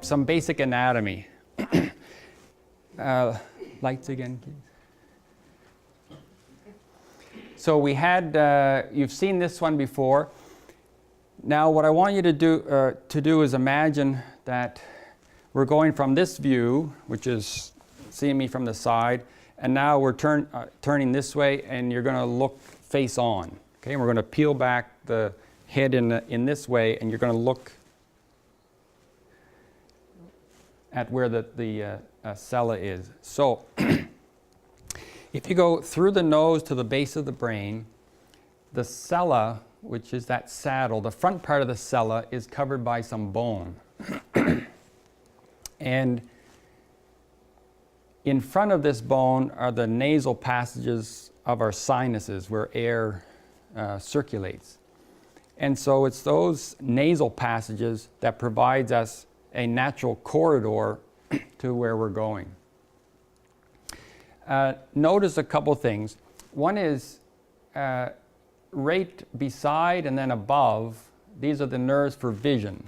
some basic anatomy. Lights again, please. So we had, you've seen this one before. Now what I want you to do is imagine that we're going from this view, which is seeing me from the side, and now we're turning this way, and you're going to look face on. Okay, and we're going to peel back the head in this way, and you're going to look at where the sella is. So if you go through the nose to the base of the brain, the sella, which is that saddle, the front part of the sella is covered by some bone. And in front of this bone are the nasal passages of our sinuses where air circulates. And so it's those nasal passages that provides us a natural corridor to where we're going. Notice a couple things. One is right beside and then above, these are the nerves for vision.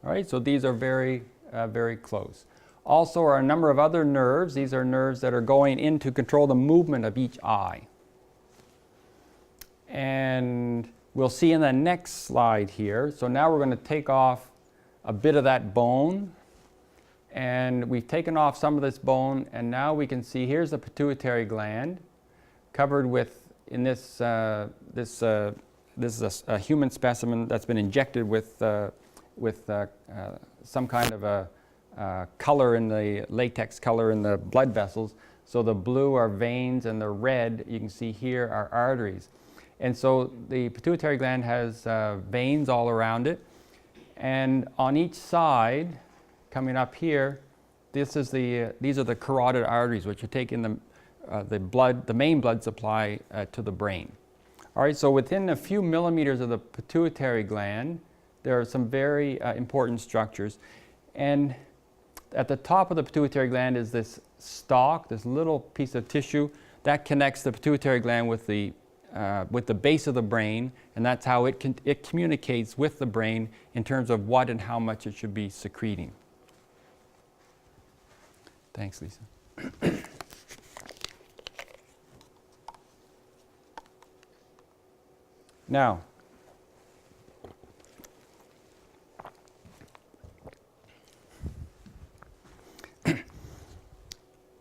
All right, so these are very, very close. Also are a number of other nerves. These are nerves that are going in to control the movement of each eye. And we'll see in the next slide here. So now we're going to take off a bit of that bone. And we've taken off some of this bone, and now we can see here's the pituitary gland covered with, in this, this is a human specimen that's been injected with some kind of a color in the latex color in the blood vessels. So the blue are veins and the red, you can see here, are arteries. And so the pituitary gland has veins all around it. And on each side, coming up here, these are the carotid arteries, which are taking the main blood supply to the brain. All right, so within a few millimeters of the pituitary gland, there are some very important structures. And at the top of the pituitary gland is this stalk, this little piece of tissue that connects the pituitary gland with the base of the brain, and that's how it communicates with the brain in terms of what and how much it should be secreting. Thanks, Lisa. Now,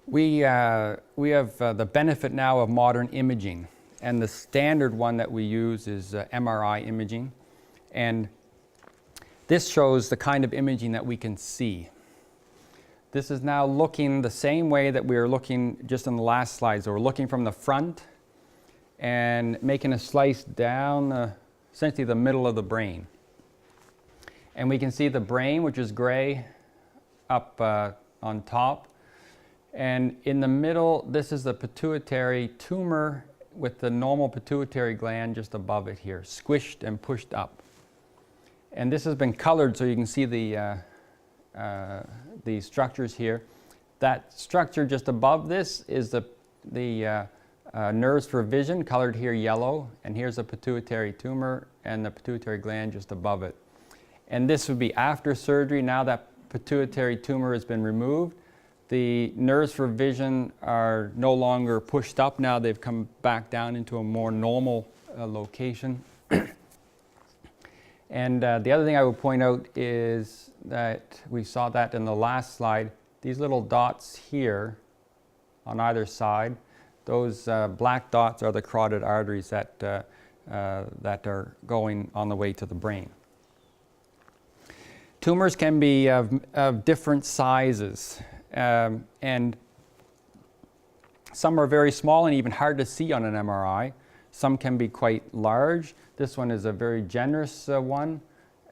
we have the benefit now of modern imaging, and the standard one that we use is MRI imaging, and this shows the kind of imaging that we can see. This is now looking the same way that we were looking just in the last slide. So we're looking from the front and making a slice down essentially the middle of the brain. And we can see the brain, which is gray, up on top. And in the middle, this is the pituitary tumor with the normal pituitary gland just above it here, squished and pushed up. And this has been colored so you can see the structures here. That structure just above this is the nerves for vision, colored here yellow, and here's the pituitary tumor and the pituitary gland just above it. And this would be after surgery. Now that pituitary tumor has been removed, the nerves for vision are no longer pushed up. Now they've come back down into a more normal location. And the other thing I would point out is that we saw that in the last slide. These little dots here on either side, those black dots are the carotid arteries that are going on the way to the brain. Tumors can be of different sizes, and some are very small and even hard to see on an MRI. Some can be quite large. This one is a very generous one.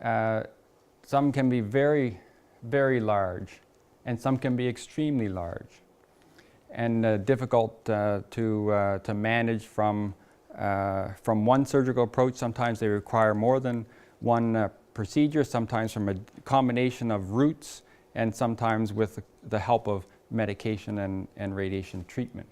Some can be very, very large, and some can be extremely large, and difficult to manage from one surgical approach. Sometimes they require more than one procedure, sometimes from a combination of routes, and sometimes with the help of medication and radiation treatment.